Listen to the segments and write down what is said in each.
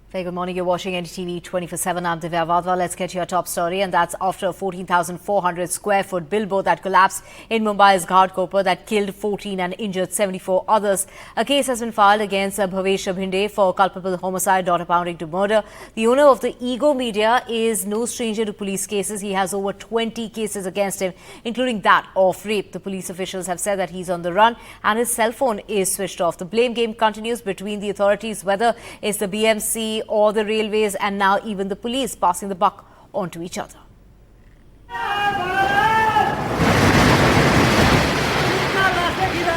Very good morning. You're watching NDTV 24/7. I'm Divya Vadwa. Let's get to your top story, and that's after a 14,400 square foot billboard that collapsed in Mumbai's Ghatkopar that killed 14 and injured 74 others. A case has been filed against Bhavesh Bhinde for culpable homicide, daughter pounding to murder. The owner of the Ego Media is no stranger to police cases. He has over 20 cases against him, including that of rape. The police officials have said that he's on the run and his cell phone is switched off. The blame game continues between the authorities, whether it's the BMC or the railways, and now even the police passing the buck on to each other.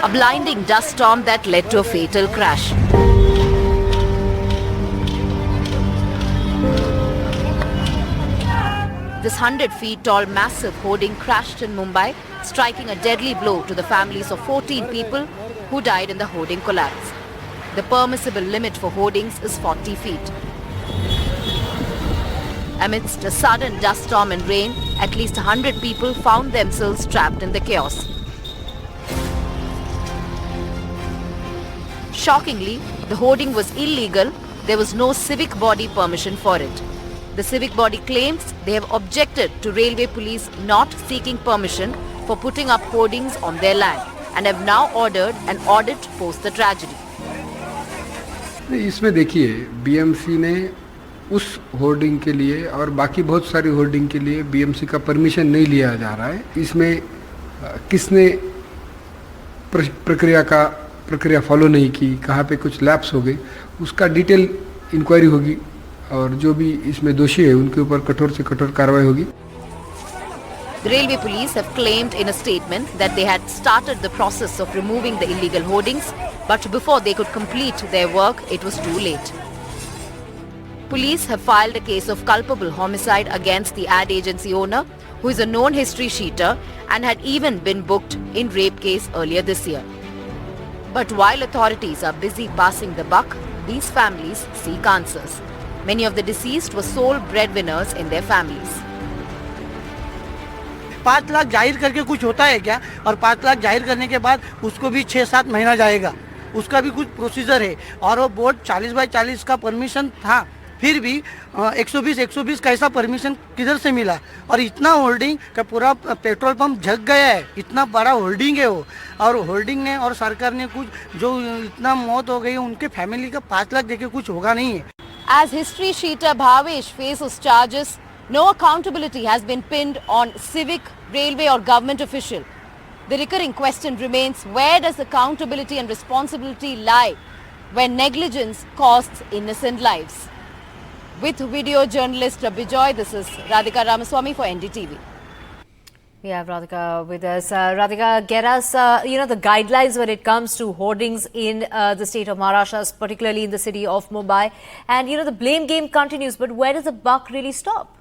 A blinding dust storm that led to a fatal crash. This 100 feet tall massive hoarding crashed in Mumbai, striking a deadly blow to the families of 14 people who died in the hoarding collapse. The permissible limit for hoardings is 40 feet. Amidst a sudden dust storm and rain, at least 100 people found themselves trapped in the chaos. Shockingly, the hoarding was illegal. There was no civic body permission for it. The civic body claims they have objected to railway police not seeking permission for putting up hoardings on their land and have now ordered an audit post the tragedy. इसमें देखिए BMC ने उस hoarding के लिए और बाकी बहुत सारी होर्डिंग के लिए बीएमसी का परमिशन नहीं लिया जा रहा है। इसमें किसने प्रक्रिया फॉलो नहीं की, कहाँ पे कुछ लैप्स हो गए, उसका डिटेल इंक्वायरी होगी और जो भी इसमें दोषी है उनके ऊपर कठोर से कठोर कार्रवाई होगी। The railway police have claimed in a statement that they had started the process of removing the illegal hoardings, but before they could complete their work, it was too late. Police have filed a case of culpable homicide against the ad agency owner, who is a known history sheeter and had even been booked in rape case earlier this year. But while authorities are busy passing the buck, these families seek answers. Many of the deceased were sole breadwinners in their families. 5 lakh जाहिर करके कुछ होता है क्या? और 5 लाख जाहिर करने के बाद उसको भी 6-7 महीना जाएगा, उसका भी कुछ प्रोसीजर है। और वो बोर्ड 40/40 का परमिशन था, फिर भी 120 कैसा परमिशन किधर से मिला? और इतना होल्डिंग का पूरा पेट्रोल पंप झक गया है, इतना बड़ा होल्डिंग है वो। और होल्डिंग ने और सरकार ने कुछ जो इतना मौत हो गई उनके फैमिली का 5 लाख देके कुछ होगा नहीं है। As history sheeter Bhavesh faces charges, no accountability has been pinned on civic, railway or government official. The recurring question remains, where does accountability and responsibility lie when negligence costs innocent lives? With video journalist Bijoy, this is Radhika Ramaswamy for NDTV. We have Radhika with us. Radhika, get us, the guidelines when it comes to hoardings in the state of Maharashtra, particularly in the city of Mumbai. And, the blame game continues, but where does the buck really stop?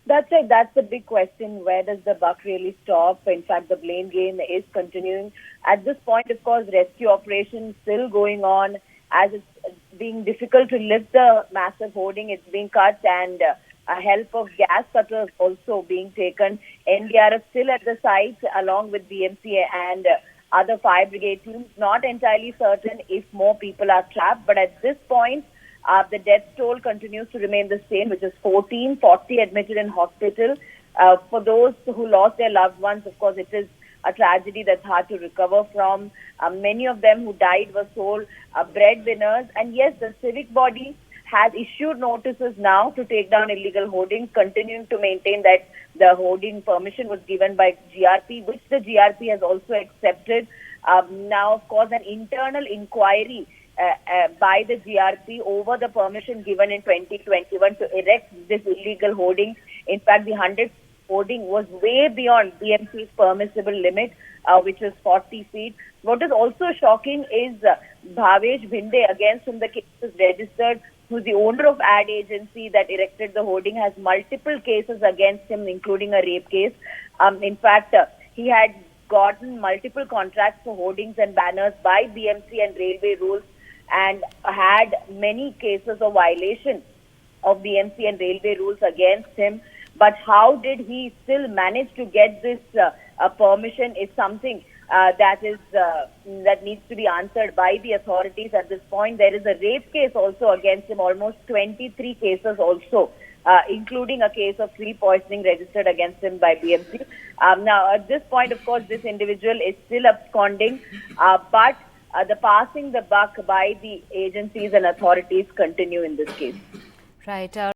That's it. That's the big question. Where does the buck really stop? In fact, the blame game is continuing. At this point, of course, rescue operation still going on. As it's being difficult to lift the massive hoarding, it's being cut, and help of gas cutters also being taken. NDRF still at the site along with BMC and other fire brigade teams. Not entirely certain if more people are trapped, but at this point, the death toll continues to remain the same, which is 14, 40 admitted in hospital. For those who lost their loved ones, of course, it is a tragedy that's hard to recover from. Many of them who died were sole breadwinners. And yes, the civic body has issued notices now to take down illegal hoardings, continuing to maintain that the hoarding permission was given by GRP, which the GRP has also accepted. Now, of course, an internal inquiry by the GRP over the permission given in 2021 to erect this illegal hoarding. In fact, the 100 hoarding was way beyond BMC's permissible limit, which is 40 feet. What is also shocking is Bhavesh Bhinde, against whom the case is registered, who's the owner of ad agency that erected the hoarding, has multiple cases against him, including a rape case. In fact, he had gotten multiple contracts for hoardings and banners by BMC and railway rules, and had many cases of violation of BMC and railway rules against him. But how did he still manage to get this permission is something that needs to be answered by the authorities at this point. There is a rape case also against him, almost 23 cases also, including a case of food poisoning registered against him by BMC. Now, at this point, of course, this individual is still absconding, but the passing the buck by the agencies and authorities continue in this case. Right.